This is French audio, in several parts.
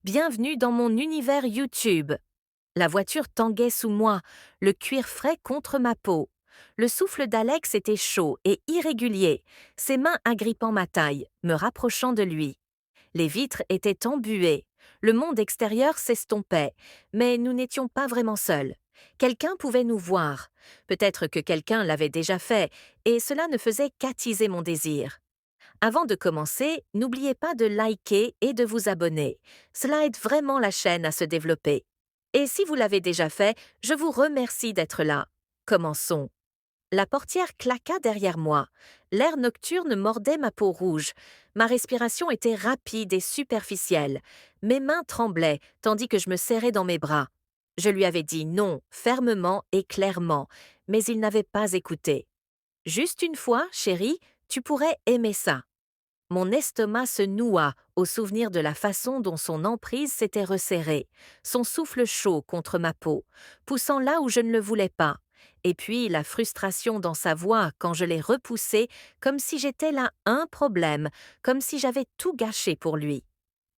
Bienvenue dans mon univers YouTube. La voiture tanguait sous moi, le cuir frais contre ma peau. Le souffle d'Alex était chaud et irrégulier, ses mains agrippant ma taille, me rapprochant de lui. Les vitres étaient embuées. Le monde extérieur s'estompait, mais nous n'étions pas vraiment seuls. Quelqu'un pouvait nous voir. Peut-être que quelqu'un l'avait déjà fait, et cela ne faisait qu'attiser mon désir. Avant de commencer, n'oubliez pas de liker et de vous abonner. Cela aide vraiment la chaîne à se développer. Et si vous l'avez déjà fait, je vous remercie d'être là. Commençons. La portière claqua derrière moi. L'air nocturne mordait ma peau rouge. Ma respiration était rapide et superficielle. Mes mains tremblaient, tandis que je me serrais dans mes bras. Je lui avais dit non, fermement et clairement, mais il n'avait pas écouté. Juste une fois, chérie, tu pourrais aimer ça. Mon estomac se noua au souvenir de la façon dont son emprise s'était resserrée, son souffle chaud contre ma peau, poussant là où je ne le voulais pas, et puis la frustration dans sa voix quand je l'ai repoussé comme si j'étais là un problème, comme si j'avais tout gâché pour lui.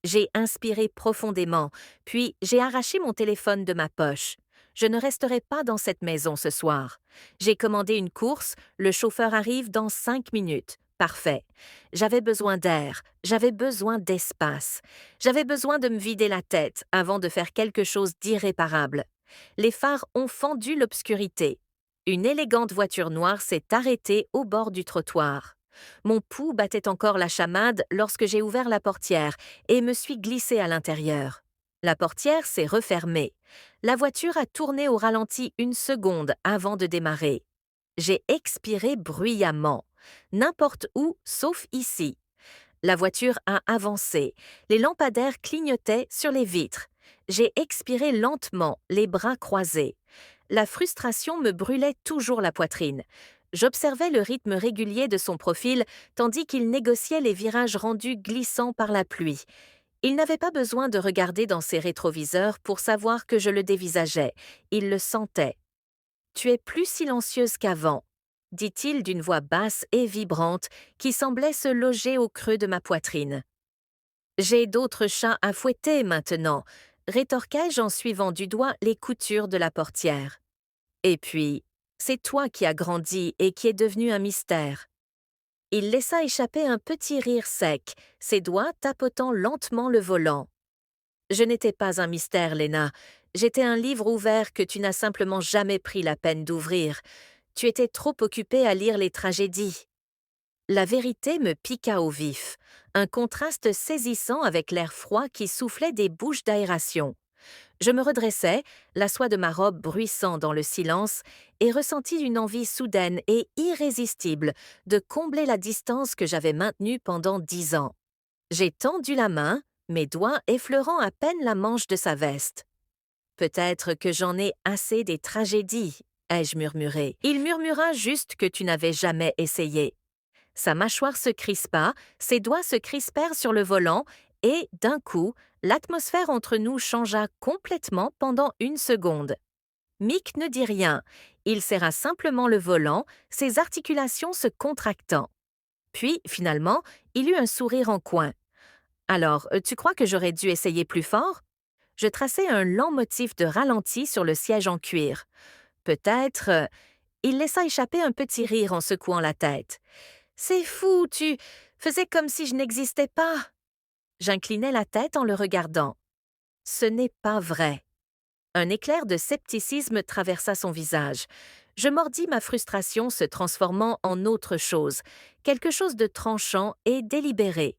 J'ai inspiré profondément, puis j'ai arraché mon téléphone de ma poche. Je ne resterai pas dans cette maison ce soir. J'ai commandé une course, le chauffeur arrive dans 5 minutes. Parfait. J'avais besoin d'air, j'avais besoin d'espace. J'avais besoin de me vider la tête avant de faire quelque chose d'irréparable. Les phares ont fendu l'obscurité. Une élégante voiture noire s'est arrêtée au bord du trottoir. Mon pouls battait encore la chamade lorsque j'ai ouvert la portière et me suis glissée à l'intérieur. La portière s'est refermée. La voiture a tourné au ralenti une seconde avant de démarrer. J'ai expiré bruyamment. N'importe où, sauf ici. La voiture a avancé. Les lampadaires clignotaient sur les vitres. J'ai expiré lentement, les bras croisés. La frustration me brûlait toujours la poitrine. J'observais le rythme régulier de son profil tandis qu'il négociait les virages rendus glissants par la pluie. Il n'avait pas besoin de regarder dans ses rétroviseurs pour savoir que je le dévisageais. Il le sentait. « Tu es plus silencieuse qu'avant », dit-il d'une voix basse et vibrante qui semblait se loger au creux de ma poitrine. « J'ai d'autres chats à fouetter maintenant », rétorquai-je en suivant du doigt les coutures de la portière. Et puis, c'est toi qui as grandi et qui es devenu un mystère. Il laissa échapper un petit rire sec, ses doigts tapotant lentement le volant. Je n'étais pas un mystère, Léna. J'étais un livre ouvert que tu n'as simplement jamais pris la peine d'ouvrir. Tu étais trop occupée à lire les tragédies. La vérité me piqua au vif, un contraste saisissant avec l'air froid qui soufflait des bouches d'aération. Je me redressai, la soie de ma robe bruissant dans le silence, et ressentis une envie soudaine et irrésistible de combler la distance que j'avais maintenue pendant 10 ans. J'ai tendu la main, mes doigts effleurant à peine la manche de sa veste. « Peut-être que j'en ai assez des tragédies, » ai-je murmuré. Il murmura juste que tu n'avais jamais essayé. Sa mâchoire se crispa, ses doigts se crispèrent sur le volant, et, d'un coup, l'atmosphère entre nous changea complètement pendant une seconde. Mick ne dit rien. Il serra simplement le volant, ses articulations se contractant. Puis, finalement, il eut un sourire en coin. « Alors, tu crois que j'aurais dû essayer plus fort ?» Je traçai un lent motif de ralenti sur le siège en cuir. « Peut-être… » Il laissa échapper un petit rire en secouant la tête. « C'est fou, tu faisais comme si je n'existais pas. » J'inclinai la tête en le regardant. « Ce n'est pas vrai. » Un éclair de scepticisme traversa son visage. Je mordis ma frustration se transformant en autre chose, quelque chose de tranchant et délibéré.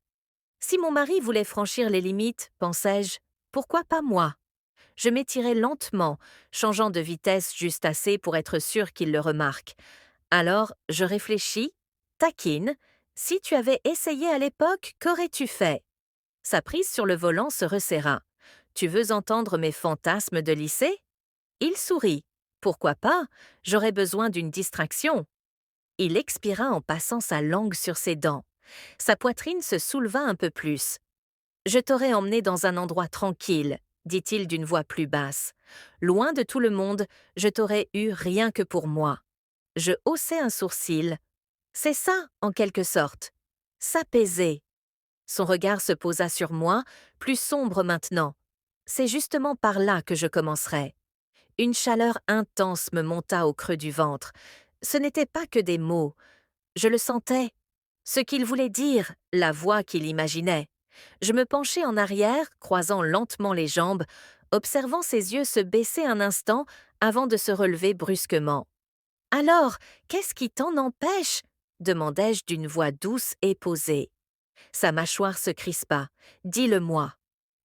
Si mon mari voulait franchir les limites, pensais-je, pourquoi pas moi? Je m'étirai lentement, changeant de vitesse juste assez pour être sûr qu'il le remarque. Alors, je réfléchis, taquine. Si tu avais essayé à l'époque, qu'aurais-tu fait? Sa prise sur le volant se resserra. Tu veux entendre mes fantasmes de lycée? Il sourit. Pourquoi pas? J'aurais besoin d'une distraction. Il expira en passant sa langue sur ses dents. Sa poitrine se souleva un peu plus. Je t'aurais emmené dans un endroit tranquille, dit-il d'une voix plus basse. Loin de tout le monde, je t'aurais eu rien que pour moi. Je haussai un sourcil. C'est ça, en quelque sorte. S'apaiser. Son regard se posa sur moi, plus sombre maintenant. C'est justement par là que je commencerai. Une chaleur intense me monta au creux du ventre. Ce n'était pas que des mots. Je le sentais. Ce qu'il voulait dire, la voix qu'il imaginait. Je me penchai en arrière, croisant lentement les jambes, observant ses yeux se baisser un instant avant de se relever brusquement. Alors, qu'est-ce qui t'en empêche demandai-je d'une voix douce et posée. Sa mâchoire se crispa. Dis-le-moi.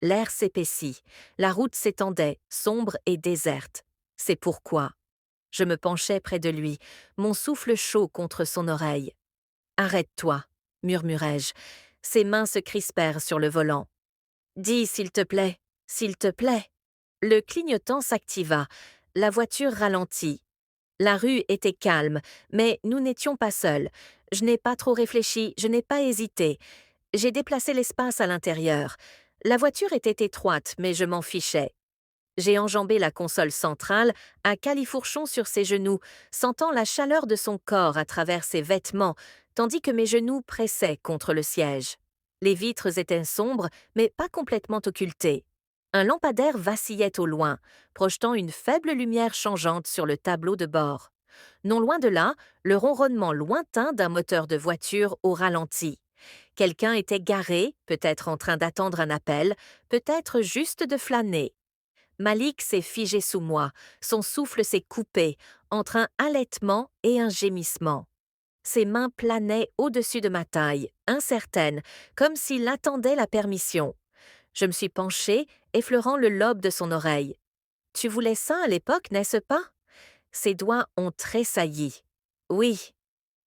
L'air s'épaissit. La route s'étendait, sombre et déserte. C'est pourquoi. Je me penchai près de lui, mon souffle chaud contre son oreille. Arrête-toi, murmurai-je. Ses mains se crispèrent sur le volant. Dis, s'il te plaît, s'il te plaît. Le clignotant s'activa. La voiture ralentit. La rue était calme, mais nous n'étions pas seuls. Je n'ai pas trop réfléchi, je n'ai pas hésité. J'ai déplacé l'espace à l'intérieur. La voiture était étroite, mais je m'en fichais. J'ai enjambé la console centrale, à califourchon sur ses genoux, sentant la chaleur de son corps à travers ses vêtements, tandis que mes genoux pressaient contre le siège. Les vitres étaient sombres, mais pas complètement occultées. Un lampadaire vacillait au loin, projetant une faible lumière changeante sur le tableau de bord. Non loin de là, le ronronnement lointain d'un moteur de voiture au ralenti. Quelqu'un était garé, peut-être en train d'attendre un appel, peut-être juste de flâner. Malik s'est figé sous moi, son souffle s'est coupé, entre un halètement et un gémissement. Ses mains planaient au-dessus de ma taille, incertaines, comme s'il attendait la permission. Je me suis penchée, effleurant le lobe de son oreille. « Tu voulais ça à l'époque, n'est-ce pas ?» Ses doigts ont tressailli. « Oui. »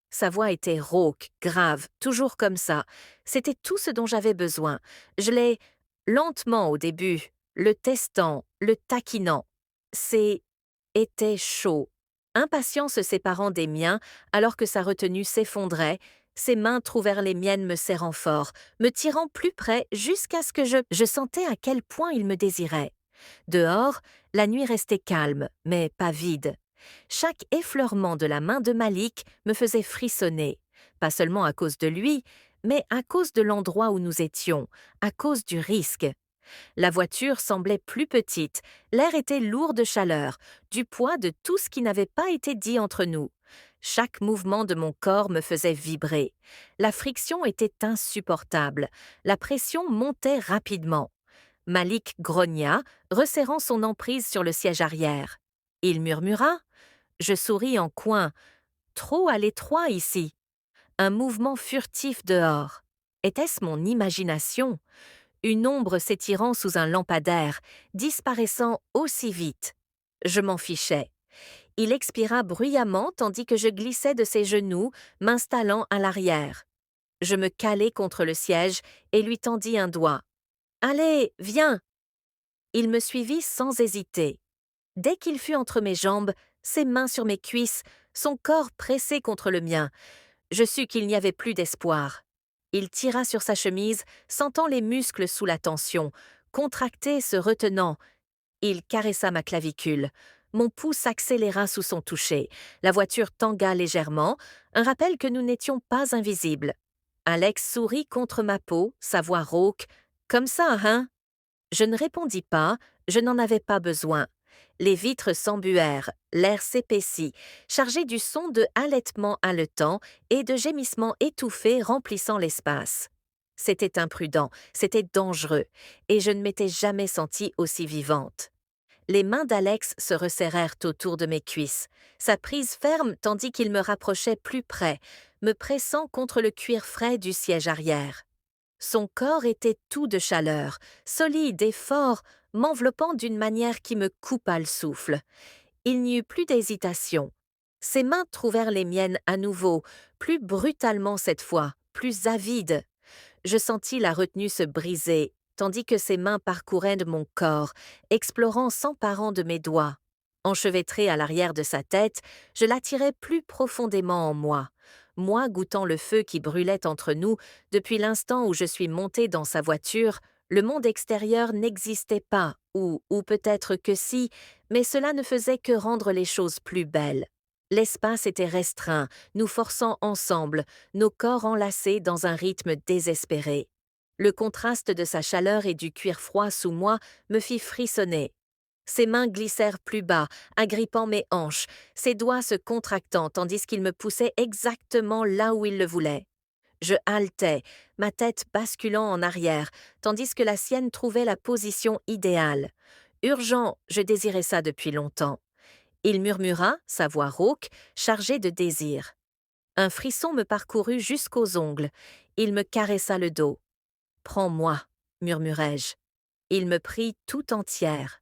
Sa voix était rauque, grave, toujours comme ça. C'était tout ce dont j'avais besoin. Je l'ai, lentement au début, le testant, le taquinant. C'est était chaud. Impatient se séparant des miens, alors que sa retenue s'effondrait, ses mains trouvèrent les miennes me serrant fort, me tirant plus près jusqu'à ce que je sentais à quel point il me désirait. Dehors, la nuit restait calme, mais pas vide. Chaque effleurement de la main de Malik me faisait frissonner, pas seulement à cause de lui, mais à cause de l'endroit où nous étions, à cause du risque. La voiture semblait plus petite, l'air était lourd de chaleur, du poids de tout ce qui n'avait pas été dit entre nous. Chaque mouvement de mon corps me faisait vibrer. La friction était insupportable, la pression montait rapidement. Malik grogna, resserrant son emprise sur le siège arrière. Il murmura. Je souris en coin. Trop à l'étroit ici. Un mouvement furtif dehors. Était-ce mon imagination? Une ombre s'étirant sous un lampadaire, disparaissant aussi vite. Je m'en fichais. Il expira bruyamment tandis que je glissais de ses genoux, m'installant à l'arrière. Je me calai contre le siège et lui tendis un doigt. « Allez, viens !» Il me suivit sans hésiter. Dès qu'il fut entre mes jambes, ses mains sur mes cuisses, son corps pressé contre le mien, je sus qu'il n'y avait plus d'espoir. Il tira sur sa chemise, sentant les muscles sous la tension, contractés se retenant. Il caressa ma clavicule. Mon pouls s'accéléra sous son toucher. La voiture tangua légèrement, un rappel que nous n'étions pas invisibles. Alex sourit contre ma peau, sa voix rauque. « Comme ça, hein ?» Je ne répondis pas, je n'en avais pas besoin. Les vitres s'embuèrent, l'air s'épaissit, chargé du son de halètements haletants et de gémissements étouffés remplissant l'espace. C'était imprudent, c'était dangereux, et je ne m'étais jamais sentie aussi vivante. Les mains d'Alex se resserrèrent autour de mes cuisses, sa prise ferme tandis qu'il me rapprochait plus près, me pressant contre le cuir frais du siège arrière. Son corps était tout de chaleur, solide et fort, m'enveloppant d'une manière qui me coupa le souffle. Il n'y eut plus d'hésitation. Ses mains trouvèrent les miennes à nouveau, plus brutalement cette fois, plus avides. Je sentis la retenue se briser, tandis que ses mains parcouraient de mon corps, explorant s'emparant de mes doigts. Enchevêtrée à l'arrière de sa tête, je l'attirais plus profondément en moi. Moi goûtant le feu qui brûlait entre nous, depuis l'instant où je suis montée dans sa voiture, le monde extérieur n'existait pas, ou peut-être que si, mais cela ne faisait que rendre les choses plus belles. L'espace était restreint, nous forçant ensemble, nos corps enlacés dans un rythme désespéré. Le contraste de sa chaleur et du cuir froid sous moi me fit frissonner. Ses mains glissèrent plus bas, agrippant mes hanches, ses doigts se contractant tandis qu'il me poussait exactement là où il le voulait. Je haletais, ma tête basculant en arrière, tandis que la sienne trouvait la position idéale. Urgent, je désirais ça depuis longtemps. Il murmura, sa voix rauque, chargée de désir. Un frisson me parcourut jusqu'aux ongles. Il me caressa le dos. Prends-moi, murmurai-je. Il me prit tout entière.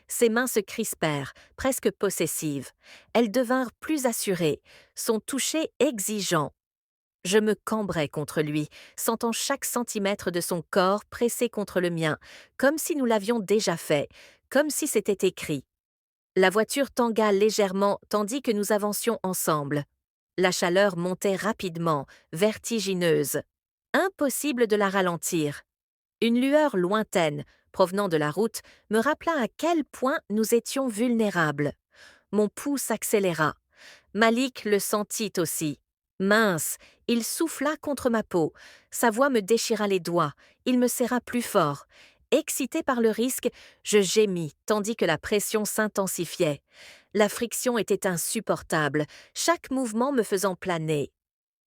Ses mains se crispèrent, presque possessives. Elles devinrent plus assurées, son toucher exigeant. Je me cambrai contre lui, sentant chaque centimètre de son corps pressé contre le mien, comme si nous l'avions déjà fait, comme si c'était écrit. La voiture tangua légèrement tandis que nous avancions ensemble. La chaleur montait rapidement, vertigineuse. Impossible de la ralentir. Une lueur lointaine, provenant de la route, me rappela à quel point nous étions vulnérables. Mon pouls s'accéléra. Malik le sentit aussi. Mince, il souffla contre ma peau. Sa voix me déchira les doigts. Il me serra plus fort. Excité par le risque, je gémis, tandis que la pression s'intensifiait. La friction était insupportable, chaque mouvement me faisant planer.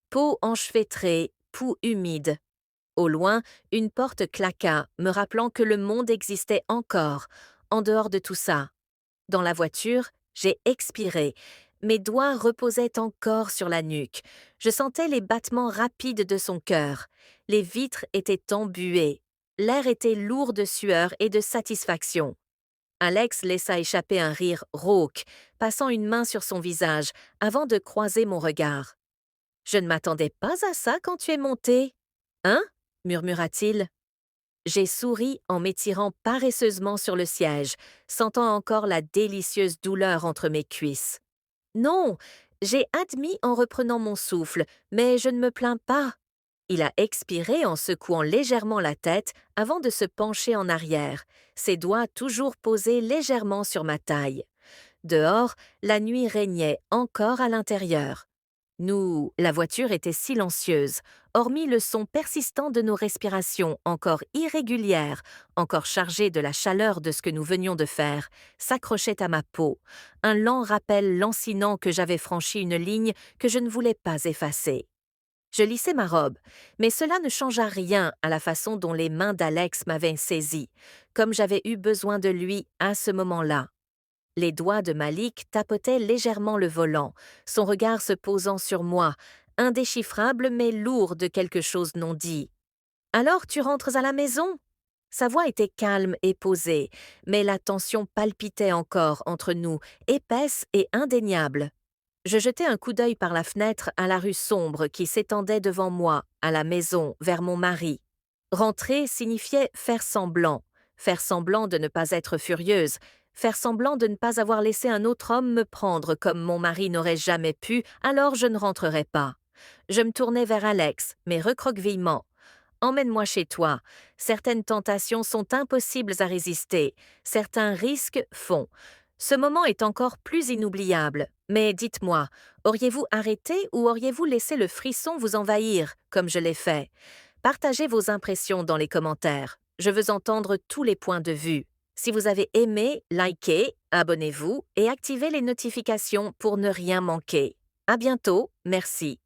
Peau enchevêtrée, pouls humide. Au loin, une porte claqua, me rappelant que le monde existait encore, en dehors de tout ça. Dans la voiture, j'ai expiré. Mes doigts reposaient encore sur la nuque. Je sentais les battements rapides de son cœur. Les vitres étaient embuées. L'air était lourd de sueur et de satisfaction. Alex laissa échapper un rire rauque, passant une main sur son visage, avant de croiser mon regard. « Je ne m'attendais pas à ça quand tu es monté. »« Hein ?» murmura-t-il. J'ai souri en m'étirant paresseusement sur le siège, sentant encore la délicieuse douleur entre mes cuisses. Non, j'ai admis en reprenant mon souffle, mais je ne me plains pas. Il a expiré en secouant légèrement la tête avant de se pencher en arrière, ses doigts toujours posés légèrement sur ma taille. Dehors, la nuit régnait encore à l'intérieur. La voiture était silencieuse, hormis le son persistant de nos respirations, encore irrégulières, encore chargées de la chaleur de ce que nous venions de faire, s'accrochait à ma peau, un lent rappel lancinant que j'avais franchi une ligne que je ne voulais pas effacer. Je lissai ma robe, mais cela ne changea rien à la façon dont les mains d'Alex m'avaient saisie, comme j'avais eu besoin de lui à ce moment-là. Les doigts de Malik tapotaient légèrement le volant, son regard se posant sur moi, indéchiffrable mais lourd de quelque chose non dit. « Alors tu rentres à la maison ?» Sa voix était calme et posée, mais la tension palpitait encore entre nous, épaisse et indéniable. Je jetai un coup d'œil par la fenêtre à la rue sombre qui s'étendait devant moi, à la maison, vers mon mari. Rentrer signifiait faire semblant de ne pas être furieuse, faire semblant de ne pas avoir laissé un autre homme me prendre comme mon mari n'aurait jamais pu, alors je ne rentrerai pas. Je me tournai vers Alex, mais recroquevillement. « Emmène-moi chez toi. Certaines tentations sont impossibles à résister. Certains risques font. Ce moment est encore plus inoubliable. Mais dites-moi, auriez-vous arrêté ou auriez-vous laissé le frisson vous envahir, comme je l'ai fait? Partagez vos impressions dans les commentaires. Je veux entendre tous les points de vue. Si vous avez aimé, likez, abonnez-vous et activez les notifications pour ne rien manquer. À bientôt, merci.